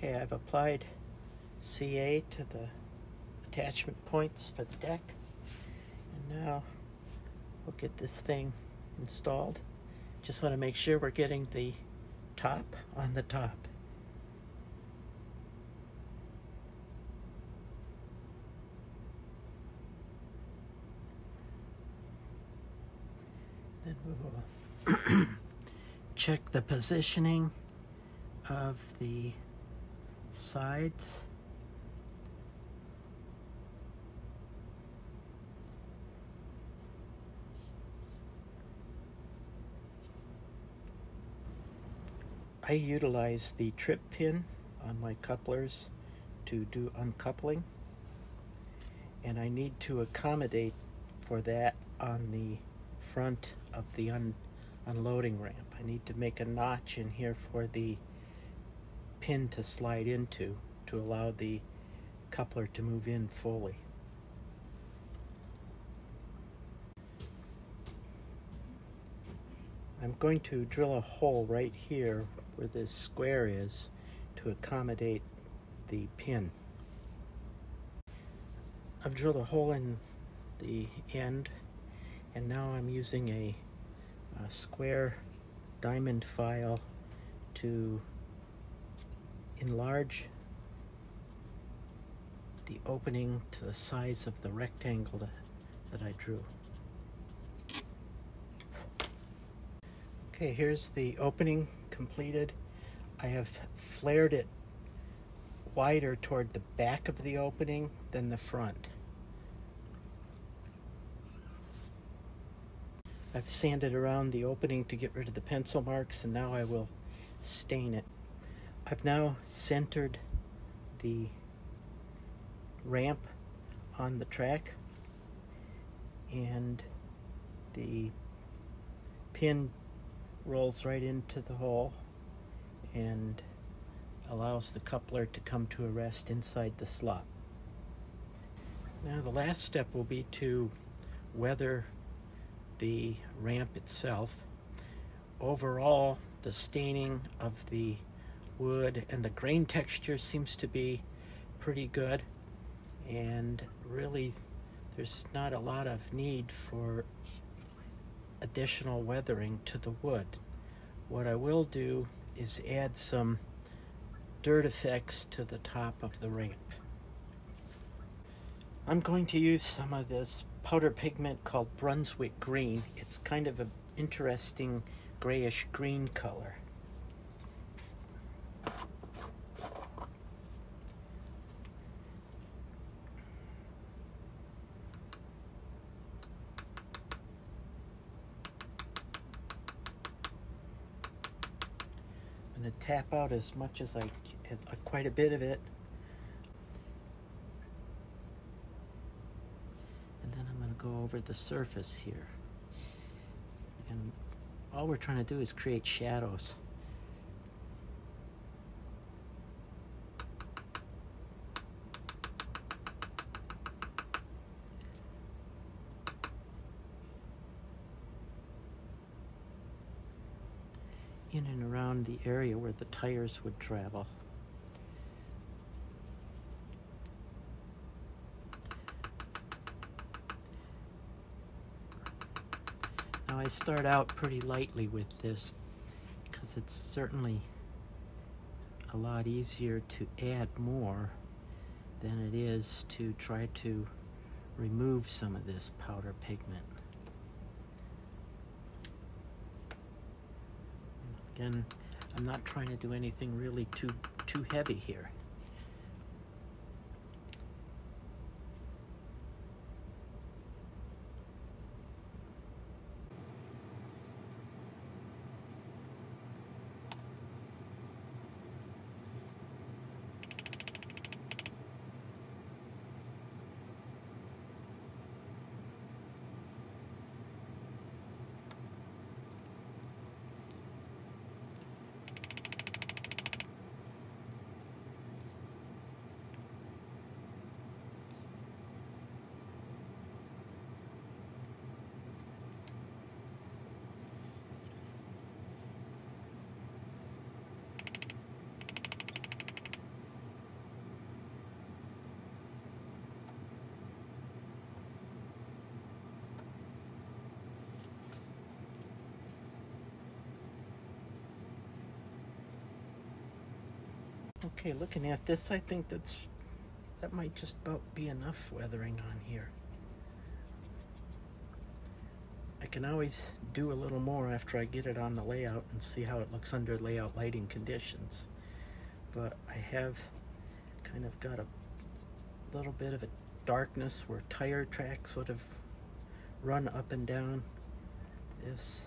Okay, I've applied CA to the attachment points for the deck, and now we'll get this thing installed. Just want to make sure we're getting the top on the top. Then we will check the positioning of the sides. I utilize the trip pin on my couplers to do uncoupling, and I need to accommodate for that on the front of the unloading ramp. I need to make a notch in here for the pin to slide into to allow the coupler to move in fully. I'm going to drill a hole right here where this square is to accommodate the pin. I've drilled a hole in the end, and now I'm using a square diamond file to enlarge the opening to the size of the rectangle that I drew. Okay, here's the opening completed. I have flared it wider toward the back of the opening than the front. I've sanded around the opening to get rid of the pencil marks, and now I will stain it. I've now centered the ramp on the track, and the pin rolls right into the hole and allows the coupler to come to a rest inside the slot. Now the last step will be to weather the ramp itself. Overall, the staining of the wood and the grain texture seems to be pretty good, and really there's not a lot of need for additional weathering to the wood. What I will do is add some dirt effects to the top of the ramp. I'm going to use some of this powder pigment called Brunswick Green. It's kind of an interesting grayish green color. I'm going to tap out as much as quite a bit of it. And then I'm going to go over the surface here. And all we're trying to do is create shadows. In and around the area where the tires would travel. Now I start out pretty lightly with this because it's certainly a lot easier to add more than it is to try to remove some of this powder pigment. Again, I'm not trying to do anything really too heavy here. Okay, looking at this, I think that might just about be enough weathering on here. I can always do a little more after I get it on the layout and see how it looks under layout lighting conditions. But I have kind of got a little bit of a darkness where tire tracks sort of run up and down this